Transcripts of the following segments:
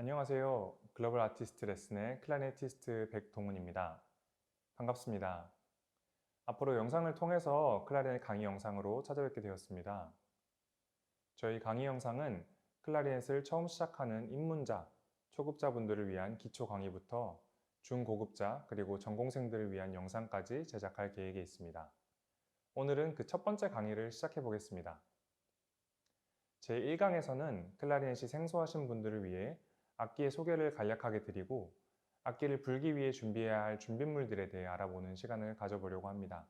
안녕하세요. 글로벌 아티스트 레슨의 클라리네티스트 백동훈입니다. 반갑습니다. 앞으로 영상을 통해서 클라리넷 강의 영상으로 찾아뵙게 되었습니다. 저희 강의 영상은 클라리넷을 처음 시작하는 입문자, 초급자분들을 위한 기초 강의부터 중고급자 그리고 전공생들을 위한 영상까지 제작할 계획에 있습니다. 오늘은 그 첫 번째 강의를 시작해 보겠습니다. 제1강에서는 클라리넷이 생소하신 분들을 위해 악기의 소개를 간략하게 드리고 악기를 불기 위해 준비해야 할 준비물들에 대해 알아보는 시간을 가져보려고 합니다.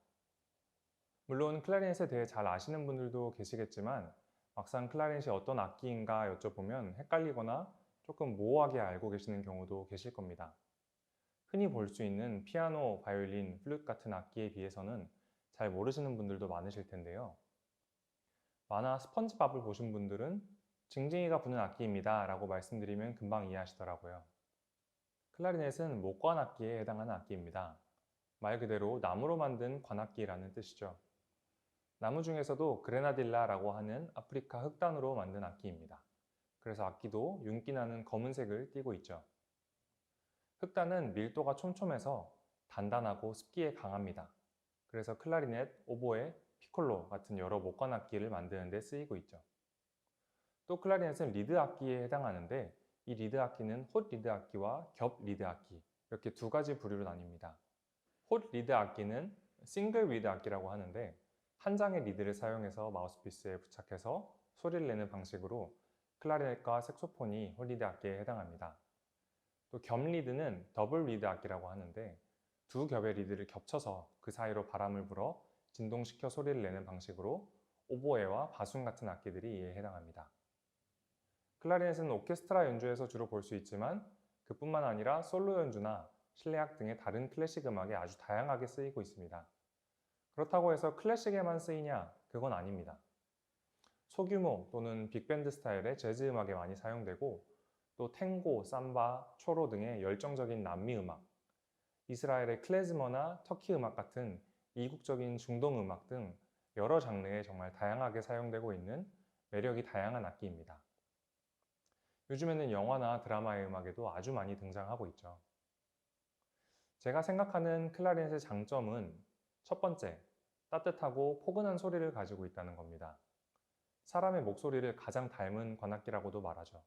물론 클라리넷에 대해 잘 아시는 분들도 계시겠지만 막상 클라리넷이 어떤 악기인가 여쭤보면 헷갈리거나 조금 모호하게 알고 계시는 경우도 계실 겁니다. 흔히 볼 수 있는 피아노, 바이올린, 플룻 같은 악기에 비해서는 잘 모르시는 분들도 많으실 텐데요. 만화 스펀지밥을 보신 분들은 징징이가 부는 악기입니다 라고 말씀드리면 금방 이해하시더라고요. 클라리넷은 목관악기에 해당하는 악기입니다. 말 그대로 나무로 만든 관악기라는 뜻이죠. 나무 중에서도 그레나딜라라고 하는 아프리카 흑단으로 만든 악기입니다. 그래서 악기도 윤기 나는 검은색을 띠고 있죠. 흑단은 밀도가 촘촘해서 단단하고 습기에 강합니다. 그래서 클라리넷, 오보에, 피콜로 같은 여러 목관악기를 만드는 데 쓰이고 있죠. 또 클라리넷은 리드 악기에 해당하는데 이 리드 악기는 홑 리드 악기와 겹 리드 악기 이렇게 두 가지 부류로 나뉩니다. 홑 리드 악기는 싱글 리드 악기라고 하는데 한 장의 리드를 사용해서 마우스피스에 부착해서 소리를 내는 방식으로 클라리넷과 색소폰이 홑 리드 악기에 해당합니다. 또 겹 리드는 더블 리드 악기라고 하는데 두 겹의 리드를 겹쳐서 그 사이로 바람을 불어 진동시켜 소리를 내는 방식으로 오보에와 바순 같은 악기들이 이에 해당합니다. 클라리넷은 오케스트라 연주에서 주로 볼 수 있지만 그뿐만 아니라 솔로 연주나 실내악 등의 다른 클래식 음악에 아주 다양하게 쓰이고 있습니다. 그렇다고 해서 클래식에만 쓰이냐? 그건 아닙니다. 소규모 또는 빅밴드 스타일의 재즈 음악에 많이 사용되고 또 탱고, 삼바, 초로 등의 열정적인 남미 음악, 이스라엘의 클레즈머나 터키 음악 같은 이국적인 중동 음악 등 여러 장르에 정말 다양하게 사용되고 있는 매력이 다양한 악기입니다. 요즘에는 영화나 드라마의 음악에도 아주 많이 등장하고 있죠. 제가 생각하는 클라리넷의 장점은 첫 번째, 따뜻하고 포근한 소리를 가지고 있다는 겁니다. 사람의 목소리를 가장 닮은 관악기라고도 말하죠.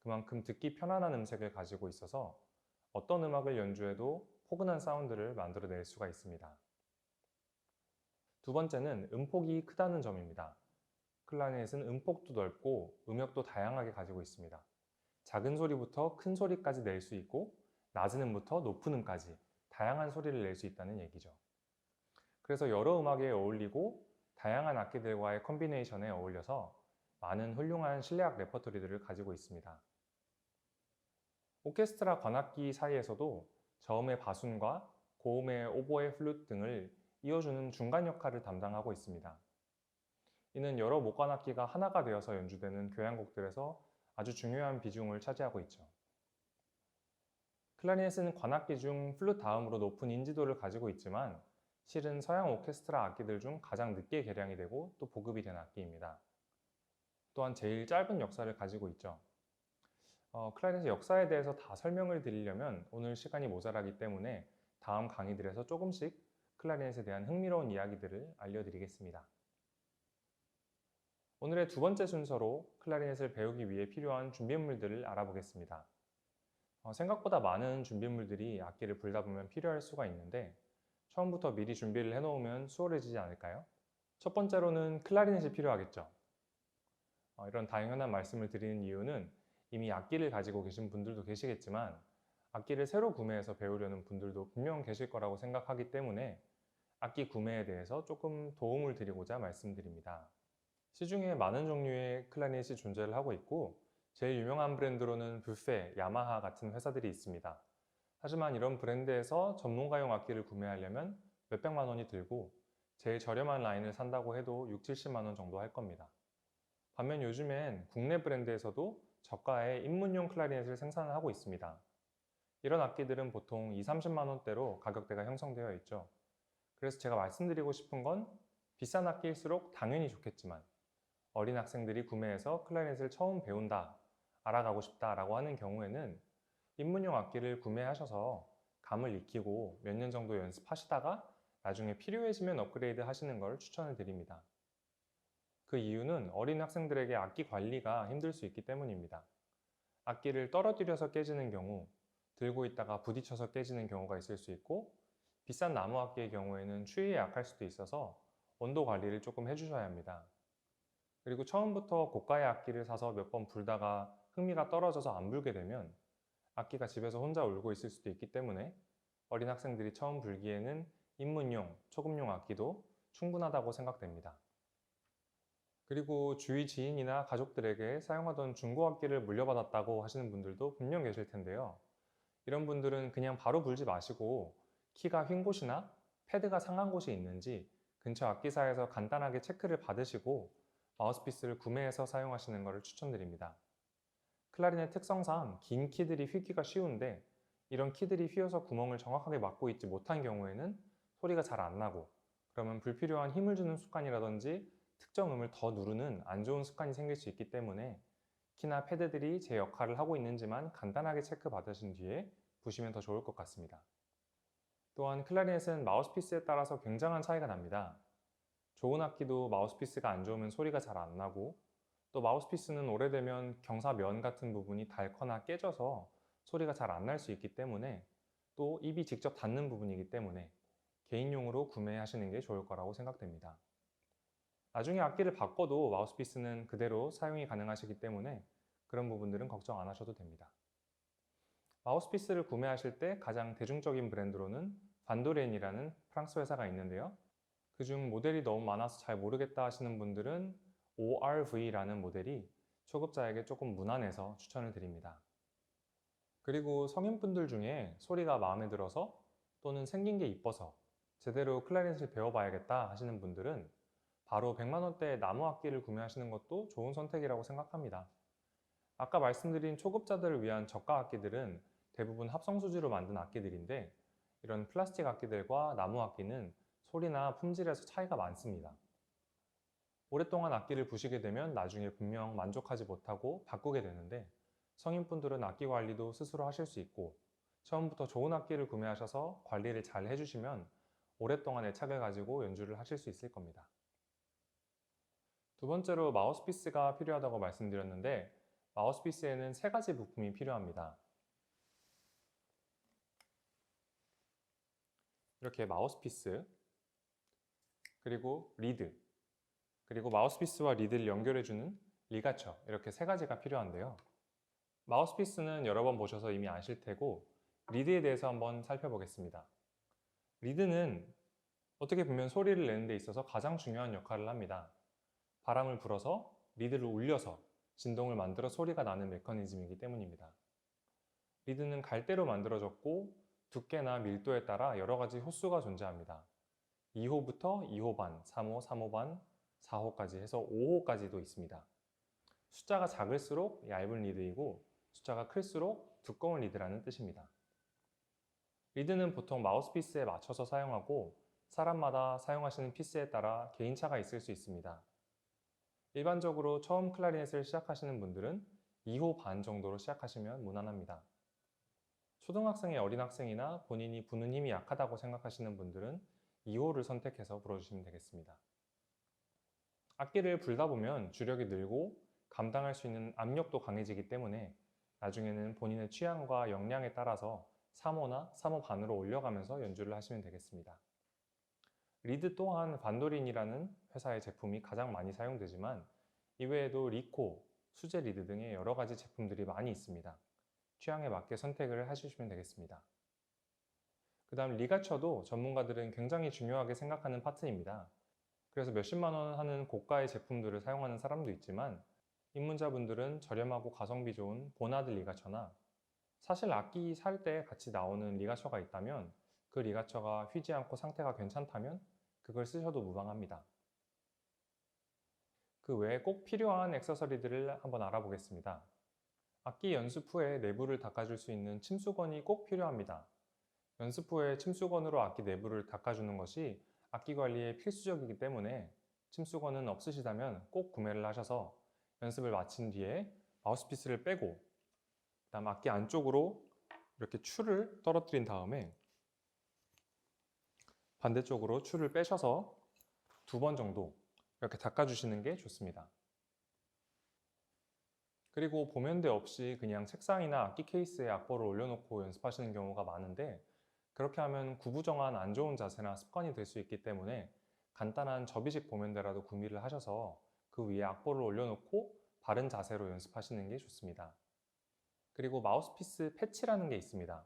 그만큼 듣기 편안한 음색을 가지고 있어서 어떤 음악을 연주해도 포근한 사운드를 만들어낼 수가 있습니다. 두 번째는 음폭이 크다는 점입니다. 클라리넷은 음폭도 넓고 음역도 다양하게 가지고 있습니다. 작은 소리부터 큰 소리까지 낼 수 있고 낮은 음부터 높은 음까지 다양한 소리를 낼 수 있다는 얘기죠. 그래서 여러 음악에 어울리고 다양한 악기들과의 컴비네이션에 어울려서 많은 훌륭한 실내악 레퍼토리들을 가지고 있습니다. 오케스트라 관악기 사이에서도 저음의 바순과 고음의 오보에 플룻 등을 이어주는 중간 역할을 담당하고 있습니다. 이는 여러 목관악기가 하나가 되어서 연주되는 교향곡들에서 아주 중요한 비중을 차지하고 있죠. 클라리넷은 관악기 중 플룻 다음으로 높은 인지도를 가지고 있지만 실은 서양 오케스트라 악기들 중 가장 늦게 개량이 되고 또 보급이 된 악기입니다. 또한 제일 짧은 역사를 가지고 있죠. 클라리넷의 역사에 대해서 다 설명을 드리려면 오늘 시간이 모자라기 때문에 다음 강의들에서 조금씩 클라리넷에 대한 흥미로운 이야기들을 알려드리겠습니다. 오늘의 두 번째 순서로 클라리넷을 배우기 위해 필요한 준비물들을 알아보겠습니다. 생각보다 많은 준비물들이 악기를 불다 보면 필요할 수가 있는데 처음부터 미리 준비를 해놓으면 수월해지지 않을까요? 첫 번째로는 클라리넷이 필요하겠죠. 이런 당연한 말씀을 드리는 이유는 이미 악기를 가지고 계신 분들도 계시겠지만 악기를 새로 구매해서 배우려는 분들도 분명 계실 거라고 생각하기 때문에 악기 구매에 대해서 조금 도움을 드리고자 말씀드립니다. 시중에 많은 종류의 클라리넷이 존재를 하고 있고 제일 유명한 브랜드로는 뷔페, 야마하 같은 회사들이 있습니다. 하지만 이런 브랜드에서 전문가용 악기를 구매하려면 몇백만 원이 들고 제일 저렴한 라인을 산다고 해도 6, 70만 원 정도 할 겁니다. 반면 요즘엔 국내 브랜드에서도 저가의 입문용 클라리넷을 생산을 하고 있습니다. 이런 악기들은 보통 2, 30만 원대로 가격대가 형성되어 있죠. 그래서 제가 말씀드리고 싶은 건 비싼 악기일수록 당연히 좋겠지만 어린 학생들이 구매해서 클라리넷을 처음 배운다. 알아가고 싶다라고 하는 경우에는 입문용 악기를 구매하셔서 감을 익히고 몇 년 정도 연습하시다가 나중에 필요해지면 업그레이드 하시는 걸 추천을 드립니다. 그 이유는 어린 학생들에게 악기 관리가 힘들 수 있기 때문입니다. 악기를 떨어뜨려서 깨지는 경우, 들고 있다가 부딪혀서 깨지는 경우가 있을 수 있고, 비싼 나무 악기의 경우에는 추위에 약할 수도 있어서 온도 관리를 조금 해주셔야 합니다. 그리고 처음부터 고가의 악기를 사서 몇 번 불다가 흥미가 떨어져서 안 불게 되면 악기가 집에서 혼자 울고 있을 수도 있기 때문에 어린 학생들이 처음 불기에는 입문용, 초급용 악기도 충분하다고 생각됩니다. 그리고 주위 지인이나 가족들에게 사용하던 중고 악기를 물려받았다고 하시는 분들도 분명 계실 텐데요. 이런 분들은 그냥 바로 불지 마시고 키가 휜 곳이나 패드가 상한 곳이 있는지 근처 악기사에서 간단하게 체크를 받으시고 마우스피스를 구매해서 사용하시는 것을 추천드립니다. 클라리넷 특성상 긴 키들이 휘기가 쉬운데 이런 키들이 휘어서 구멍을 정확하게 막고 있지 못한 경우에는 소리가 잘 안 나고, 그러면 불필요한 힘을 주는 습관이라든지 특정 음을 더 누르는 안 좋은 습관이 생길 수 있기 때문에 키나 패드들이 제 역할을 하고 있는지만 간단하게 체크 받으신 뒤에 보시면 더 좋을 것 같습니다. 또한 클라리넷은 마우스피스에 따라서 굉장한 차이가 납니다. 좋은 악기도 마우스피스가 안 좋으면 소리가 잘 안 나고, 또 마우스피스는 오래되면 경사면 같은 부분이 닳거나 깨져서 소리가 잘 안 날 수 있기 때문에, 또 입이 직접 닿는 부분이기 때문에 개인용으로 구매하시는 게 좋을 거라고 생각됩니다. 나중에 악기를 바꿔도 마우스피스는 그대로 사용이 가능하시기 때문에 그런 부분들은 걱정 안 하셔도 됩니다. 마우스피스를 구매하실 때 가장 대중적인 브랜드로는 반도렌이라는 프랑스 회사가 있는데요. 그중 모델이 너무 많아서 잘 모르겠다 하시는 분들은 ORV라는 모델이 초급자에게 조금 무난해서 추천을 드립니다. 그리고 성인분들 중에 소리가 마음에 들어서 또는 생긴 게 이뻐서 제대로 클라리넷을 배워봐야겠다 하시는 분들은 바로 100만 원대의 나무 악기를 구매하시는 것도 좋은 선택이라고 생각합니다. 아까 말씀드린 초급자들을 위한 저가 악기들은 대부분 합성 수지로 만든 악기들인데, 이런 플라스틱 악기들과 나무 악기는 소리나 품질에서 차이가 많습니다. 오랫동안 악기를 부시게 되면 나중에 분명 만족하지 못하고 바꾸게 되는데, 성인분들은 악기 관리도 스스로 하실 수 있고 처음부터 좋은 악기를 구매하셔서 관리를 잘 해주시면 오랫동안 애착을 가지고 연주를 하실 수 있을 겁니다. 두 번째로 마우스피스가 필요하다고 말씀드렸는데, 마우스피스에는 세 가지 부품이 필요합니다. 이렇게 마우스피스, 그리고 리드, 그리고 마우스피스와 리드를 연결해주는 리가처, 이렇게 세 가지가 필요한데요. 마우스피스는 여러 번 보셔서 이미 아실 테고, 리드에 대해서 한번 살펴보겠습니다. 리드는 어떻게 보면 소리를 내는 데 있어서 가장 중요한 역할을 합니다. 바람을 불어서 리드를 울려서 진동을 만들어 소리가 나는 메커니즘이기 때문입니다. 리드는 갈대로 만들어졌고 두께나 밀도에 따라 여러 가지 호수가 존재합니다. 2호부터 2호 반, 3호, 3호 반, 4호까지 해서 5호까지도 있습니다. 숫자가 작을수록 얇은 리드이고 숫자가 클수록 두꺼운 리드라는 뜻입니다. 리드는 보통 마우스피스에 맞춰서 사용하고 사람마다 사용하시는 피스에 따라 개인차가 있을 수 있습니다. 일반적으로 처음 클라리넷을 시작하시는 분들은 2호 반 정도로 시작하시면 무난합니다. 초등학생의 어린 학생이나 본인이 부는 힘이 약하다고 생각하시는 분들은 2호를 선택해서 불어주시면 되겠습니다. 악기를 불다 보면 주력이 늘고 감당할 수 있는 압력도 강해지기 때문에 나중에는 본인의 취향과 역량에 따라서 3호나 3호 반으로 올려가면서 연주를 하시면 되겠습니다. 리드 또한 반도린이라는 회사의 제품이 가장 많이 사용되지만 이외에도 리코, 수제 리드 등의 여러 가지 제품들이 많이 있습니다. 취향에 맞게 선택을 해주시면 되겠습니다. 그 다음 리가처도 전문가들은 굉장히 중요하게 생각하는 파트입니다. 그래서 몇십만 원 하는 고가의 제품들을 사용하는 사람도 있지만, 입문자분들은 저렴하고 가성비 좋은 보나드 리가처나 사실 악기 살 때 같이 나오는 리가처가 있다면 그 리가처가 휘지 않고 상태가 괜찮다면 그걸 쓰셔도 무방합니다. 그 외에 꼭 필요한 액세서리들을 한번 알아보겠습니다. 악기 연습 후에 내부를 닦아줄 수 있는 침수건이 꼭 필요합니다. 연습 후에 침수건으로 악기 내부를 닦아주는 것이 악기 관리에 필수적이기 때문에 침수건은 없으시다면 꼭 구매를 하셔서 연습을 마친 뒤에 마우스피스를 빼고 그다음 악기 안쪽으로 이렇게 추를 떨어뜨린 다음에 반대쪽으로 추를 빼셔서 2번 정도 이렇게 닦아주시는 게 좋습니다. 그리고 보면대 없이 그냥 책상이나 악기 케이스에 악보를 올려놓고 연습하시는 경우가 많은데, 그렇게 하면 구부정한 안 좋은 자세나 습관이 될 수 있기 때문에 간단한 접이식 보면대라도 구비를 하셔서 그 위에 악보를 올려놓고 바른 자세로 연습하시는 게 좋습니다. 그리고 마우스피스 패치라는 게 있습니다.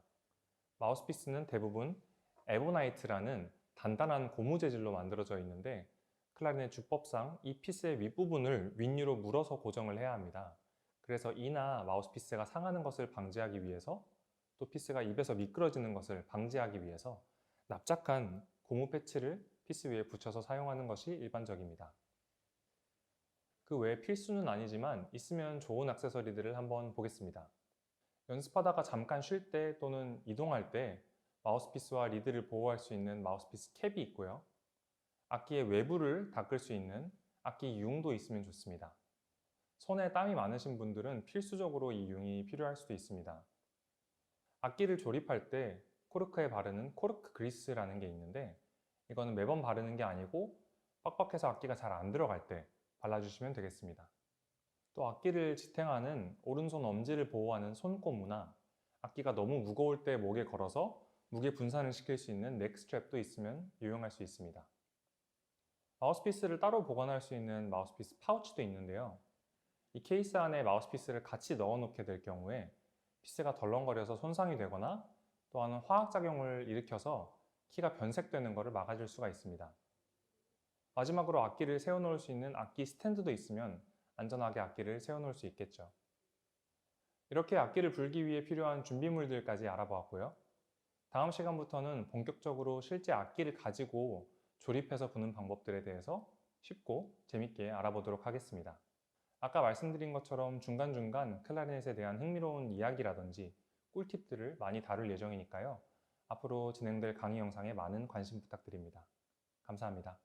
마우스피스는 대부분 에보나이트라는 단단한 고무 재질로 만들어져 있는데, 클라리넷 주법상 이 피스의 윗부분을 윗유로 물어서 고정을 해야 합니다. 그래서 이나 마우스피스가 상하는 것을 방지하기 위해서, 또 피스가 입에서 미끄러지는 것을 방지하기 위해서 납작한 고무 패치를 피스 위에 붙여서 사용하는 것이 일반적입니다. 그 외에 필수는 아니지만 있으면 좋은 액세서리들을 한번 보겠습니다. 연습하다가 잠깐 쉴 때 또는 이동할 때 마우스피스와 리드를 보호할 수 있는 마우스피스 캡이 있고요. 악기의 외부를 닦을 수 있는 악기 융도 있으면 좋습니다. 손에 땀이 많으신 분들은 필수적으로 이 융이 필요할 수도 있습니다. 악기를 조립할 때 코르크에 바르는 코르크 그리스라는 게 있는데, 이거는 매번 바르는 게 아니고 빡빡해서 악기가 잘 안 들어갈 때 발라주시면 되겠습니다. 또 악기를 지탱하는 오른손 엄지를 보호하는 손고무나 악기가 너무 무거울 때 목에 걸어서 무게 분산을 시킬 수 있는 넥 스트랩도 있으면 유용할 수 있습니다. 마우스피스를 따로 보관할 수 있는 마우스피스 파우치도 있는데요. 이 케이스 안에 마우스피스를 같이 넣어 놓게 될 경우에 피스가 덜렁거려서 손상이 되거나 또한 화학작용을 일으켜서 키가 변색되는 것을 막아줄 수가 있습니다. 마지막으로 악기를 세워놓을 수 있는 악기 스탠드도 있으면 안전하게 악기를 세워놓을 수 있겠죠. 이렇게 악기를 불기 위해 필요한 준비물들까지 알아보았고요. 다음 시간부터는 본격적으로 실제 악기를 가지고 조립해서 부는 방법들에 대해서 쉽고 재밌게 알아보도록 하겠습니다. 아까 말씀드린 것처럼 중간중간 클라리넷에 대한 흥미로운 이야기라든지 꿀팁들을 많이 다룰 예정이니까요. 앞으로 진행될 강의 영상에 많은 관심 부탁드립니다. 감사합니다.